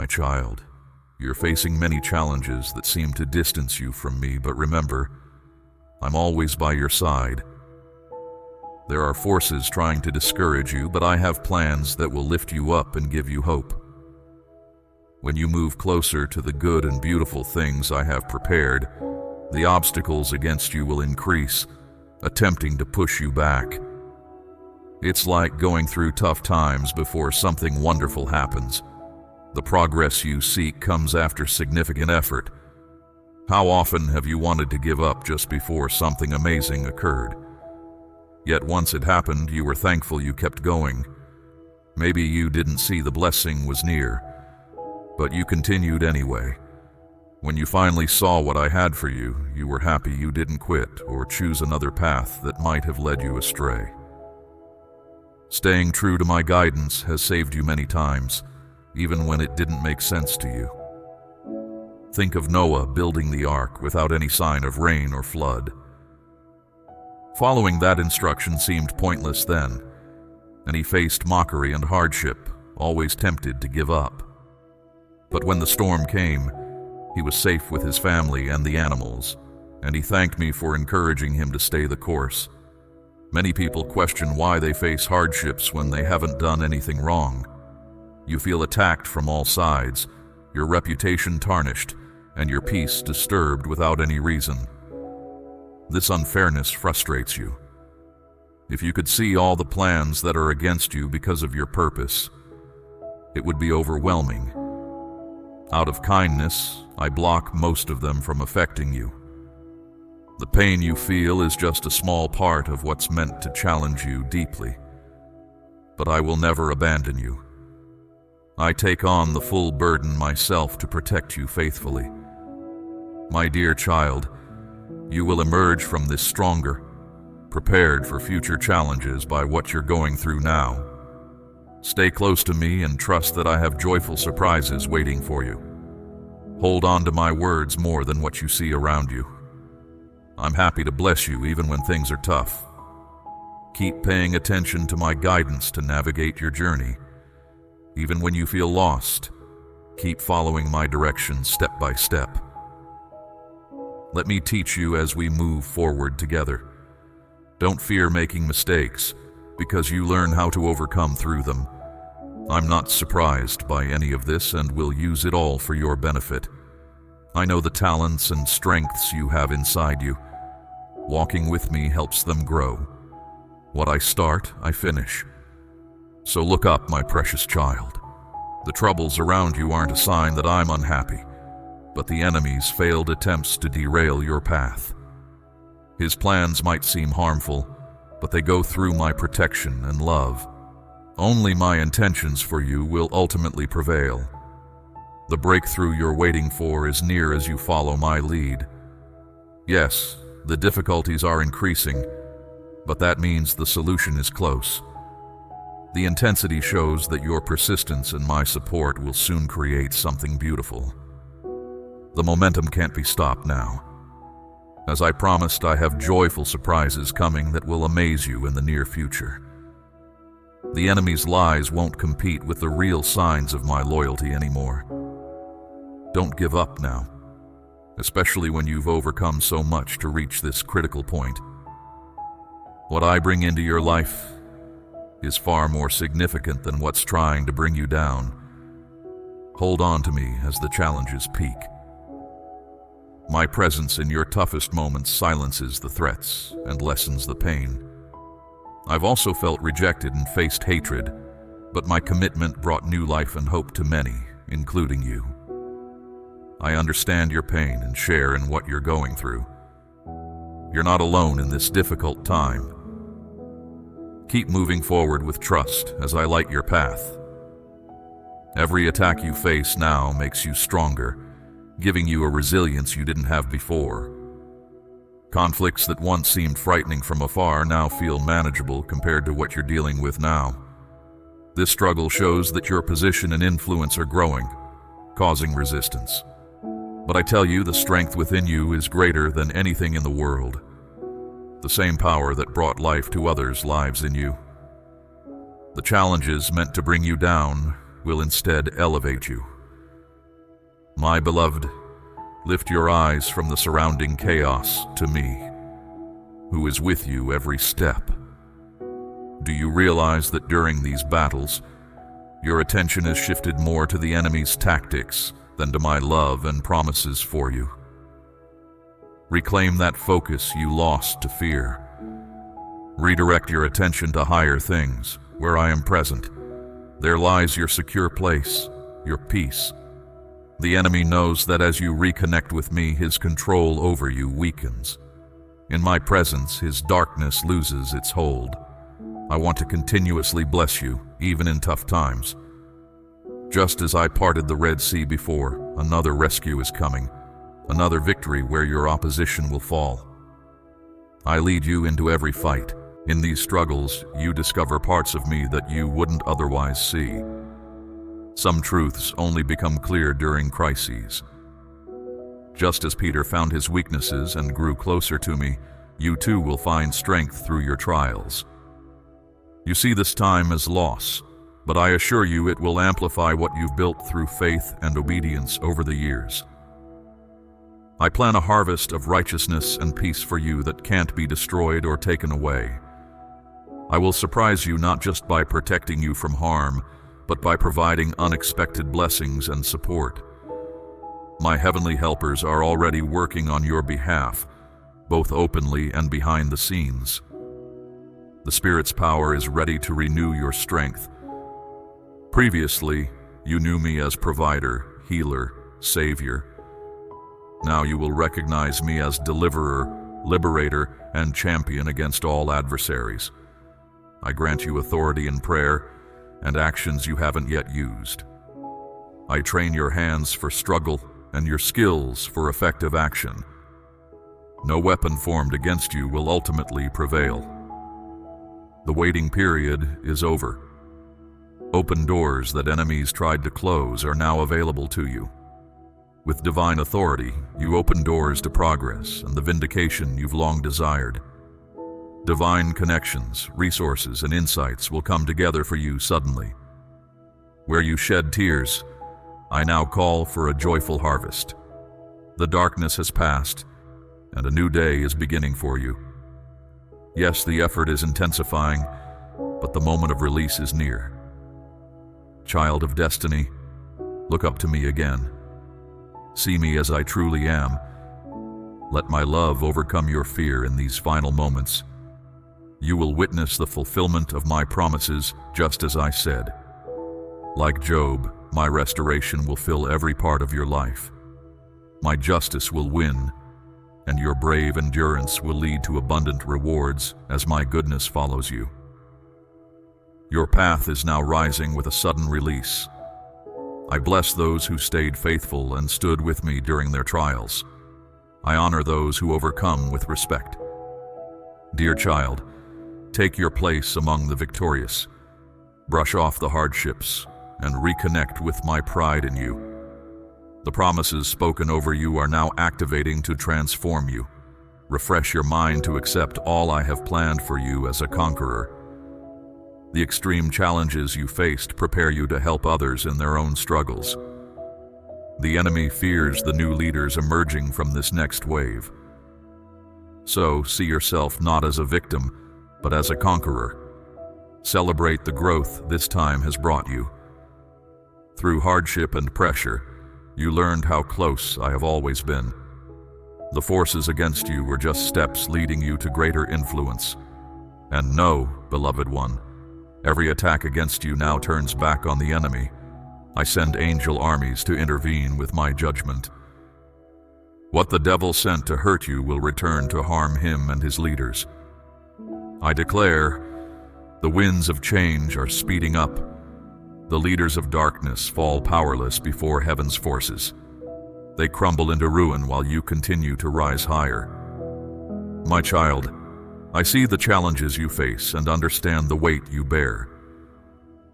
my child. You're facing many challenges that seem to distance you from me, but remember, I'm always by your side. There are forces trying to discourage you, but I have plans that will lift you up and give you hope. When you move closer to the good and beautiful things I have prepared, the obstacles against you will increase, attempting to push you back. It's like going through tough times before something wonderful happens. The progress you seek comes after significant effort. How often have you wanted to give up just before something amazing occurred? Yet once it happened, you were thankful you kept going. Maybe you didn't see the blessing was near, but you continued anyway. When you finally saw what I had for you, you were happy you didn't quit or choose another path that might have led you astray. Staying true to my guidance has saved you many times, even when it didn't make sense to you. Think of Noah building the ark without any sign of rain or flood. Following that instruction seemed pointless then, and he faced mockery and hardship, always tempted to give up. But when the storm came, he was safe with his family and the animals, and he thanked me for encouraging him to stay the course. Many people question why they face hardships when they haven't done anything wrong. You feel attacked from all sides, your reputation tarnished, and your peace disturbed without any reason. This unfairness frustrates you. If you could see all the plans that are against you because of your purpose, it would be overwhelming. Out of kindness, I block most of them from affecting you. The pain you feel is just a small part of what's meant to challenge you deeply. But I will never abandon you. I take on the full burden myself to protect you faithfully. My dear child, you will emerge from this stronger, prepared for future challenges by what you're going through now. Stay close to me and trust that I have joyful surprises waiting for you. Hold on to my words more than what you see around you. I'm happy to bless you even when things are tough. Keep paying attention to my guidance to navigate your journey. Even when you feel lost, keep following my direction step by step. Let me teach you as we move forward together. Don't fear making mistakes, because you learn how to overcome through them. I'm not surprised by any of this and will use it all for your benefit. I know the talents and strengths you have inside you. Walking with me helps them grow. What I start, I finish. So look up, my precious child. The troubles around you aren't a sign that I'm unhappy, but the enemy's failed attempts to derail your path. His plans might seem harmful, but they go through my protection and love. Only my intentions for you will ultimately prevail. The breakthrough you're waiting for is near as you follow my lead. Yes, the difficulties are increasing, but that means the solution is close. The intensity shows that your persistence and my support will soon create something beautiful. The momentum can't be stopped now. As I promised, I have joyful surprises coming that will amaze you in the near future. The enemy's lies won't compete with the real signs of my loyalty anymore. Don't give up now, especially when you've overcome so much to reach this critical point. What I bring into your life is far more significant than what's trying to bring you down. Hold on to me as the challenges peak. My presence in your toughest moments silences the threats and lessens the pain. I've also felt rejected and faced hatred, but my commitment brought new life and hope to many, including you. I understand your pain and share in what you're going through. You're not alone in this difficult time. Keep moving forward with trust as I light your path. Every attack you face now makes you stronger, giving you a resilience you didn't have before. Conflicts that once seemed frightening from afar now feel manageable compared to what you're dealing with now. This struggle shows that your position and influence are growing, causing resistance. But I tell you, the strength within you is greater than anything in the world. The same power that brought life to others lives in you. The challenges meant to bring you down will instead elevate you. My beloved, lift your eyes from the surrounding chaos to me, who is with you every step. Do you realize that during these battles, your attention is shifted more to the enemy's tactics than to my love and promises for you? Reclaim that focus you lost to fear. Redirect your attention to higher things, where I am present. There lies your secure place, your peace. The enemy knows that as you reconnect with me, his control over you weakens. In my presence, his darkness loses its hold. I want to continuously bless you, even in tough times. Just as I parted the Red Sea before, another rescue is coming, another victory where your opposition will fall. I lead you into every fight. In these struggles, you discover parts of me that you wouldn't otherwise see. Some truths only become clear during crises. Just as Peter found his weaknesses and grew closer to me, you too will find strength through your trials. You see this time as loss, but I assure you it will amplify what you've built through faith and obedience over the years. I plan a harvest of righteousness and peace for you that can't be destroyed or taken away. I will surprise you not just by protecting you from harm, but by providing unexpected blessings and support. My heavenly helpers are already working on your behalf, both openly and behind the scenes. The Spirit's power is ready to renew your strength. Previously, you knew me as provider, healer, savior. Now you will recognize me as deliverer, liberator, and champion against all adversaries. I grant you authority in prayer and actions you haven't yet used. I train your hands for struggle and your skills for effective action. No weapon formed against you will ultimately prevail. The waiting period is over. Open doors that enemies tried to close are now available to you. With divine authority, you open doors to progress and the vindication you've long desired. Divine connections, resources, and insights will come together for you suddenly. Where you shed tears, I now call for a joyful harvest. The darkness has passed, and a new day is beginning for you. Yes, the effort is intensifying, but the moment of release is near. Child of destiny, look up to me again. See me as I truly am. Let my love overcome your fear in these final moments. You will witness the fulfillment of my promises, just as I said. Like Job, my restoration will fill every part of your life. My justice will win, and your brave endurance will lead to abundant rewards as my goodness follows you. Your path is now rising with a sudden release. I bless those who stayed faithful and stood with me during their trials. I honor those who overcome with respect. Dear child, take your place among the victorious. Brush off the hardships and reconnect with my pride in you. The promises spoken over you are now activating to transform you. Refresh your mind to accept all I have planned for you as a conqueror. The extreme challenges you faced prepare you to help others in their own struggles. The enemy fears the new leaders emerging from this next wave. So, see yourself not as a victim, but as a conqueror. Celebrate the growth this time has brought you. Through hardship and pressure, you learned how close I have always been. The forces against you were just steps leading you to greater influence. And know, beloved one, every attack against you now turns back on the enemy. I send angel armies to intervene with my judgment. What the devil sent to hurt you will return to harm him and his leaders. I declare, the winds of change are speeding up. The leaders of darkness fall powerless before heaven's forces. They crumble into ruin while you continue to rise higher. My child, I see the challenges you face and understand the weight you bear.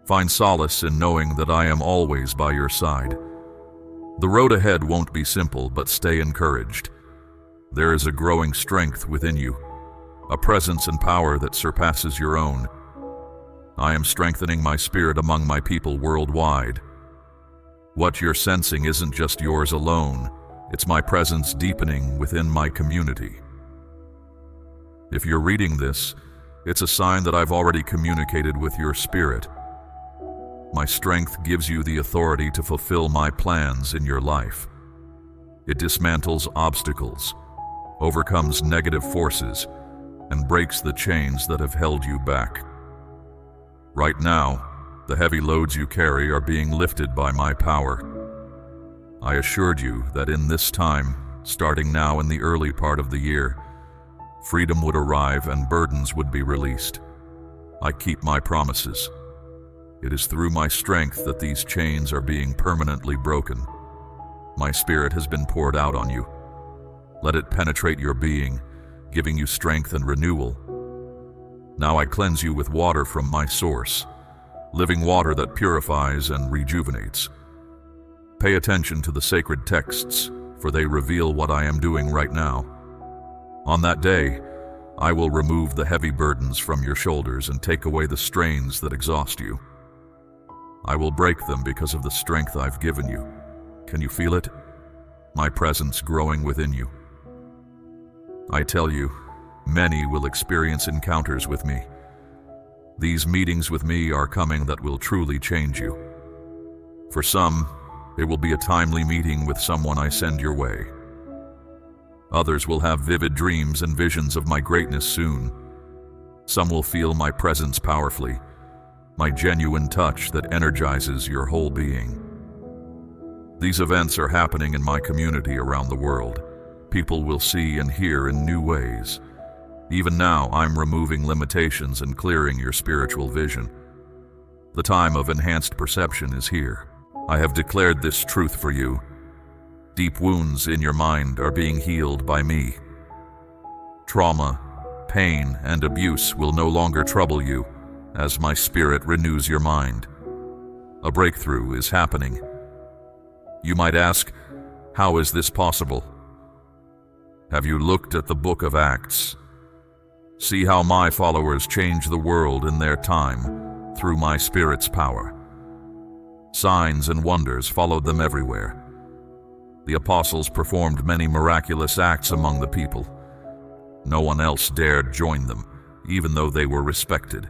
Find solace in knowing that I am always by your side. The road ahead won't be simple, but stay encouraged. There is a growing strength within you, a presence and power that surpasses your own. I am strengthening my spirit among my people worldwide. What you're sensing isn't just yours alone, it's my presence deepening within my community. If you're reading this, it's a sign that I've already communicated with your spirit. My strength gives you the authority to fulfill my plans in your life. It dismantles obstacles, overcomes negative forces, and breaks the chains that have held you back. Right now, the heavy loads you carry are being lifted by my power. I assured you that in this time, starting now in the early part of the year, freedom would arrive and burdens would be released. I keep my promises. It is through my strength that these chains are being permanently broken. My spirit has been poured out on you. Let it penetrate your being, giving you strength and renewal. Now I cleanse you with water from my source, living water that purifies and rejuvenates. Pay attention to the sacred texts, for they reveal what I am doing right now. On that day, I will remove the heavy burdens from your shoulders and take away the strains that exhaust you. I will break them because of the strength I've given you. Can you feel it? My presence growing within you. I tell you, many will experience encounters with me. These meetings with me are coming that will truly change you. For some, it will be a timely meeting with someone I send your way. Others will have vivid dreams and visions of my greatness soon. Some will feel my presence powerfully, my genuine touch that energizes your whole being. These events are happening in my community around the world. People will see and hear in new ways. Even now, I'm removing limitations and clearing your spiritual vision. The time of enhanced perception is here. I have declared this truth for you. Deep wounds in your mind are being healed by me. Trauma, pain, and abuse will no longer trouble you as my spirit renews your mind. A breakthrough is happening. You might ask, how is this possible? Have you looked at the book of Acts? See how my followers change the world in their time through my Spirit's power. Signs and wonders followed them everywhere. The apostles performed many miraculous acts among the people. No one else dared join them, even though they were respected.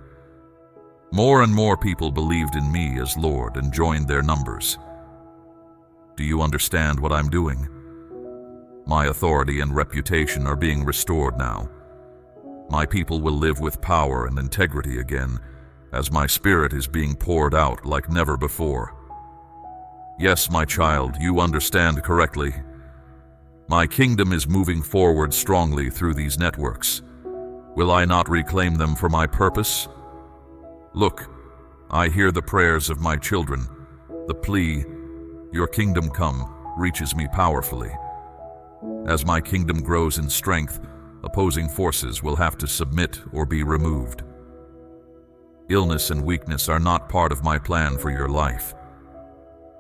More and more people believed in me as Lord and joined their numbers. Do you understand what I'm doing? My authority and reputation are being restored now. My people will live with power and integrity again, as my spirit is being poured out like never before. Yes, my child, you understand correctly. My kingdom is moving forward strongly through these networks. Will I not reclaim them for my purpose? Look, I hear the prayers of my children. The plea, "Your kingdom come," reaches me powerfully. As my kingdom grows in strength, opposing forces will have to submit or be removed. Illness and weakness are not part of my plan for your life.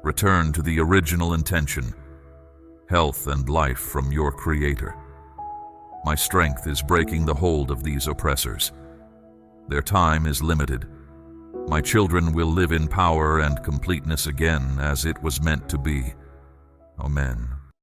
Return to the original intention, health and life from your Creator. My strength is breaking the hold of these oppressors. Their time is limited. My children will live in power and completeness again as it was meant to be. Amen.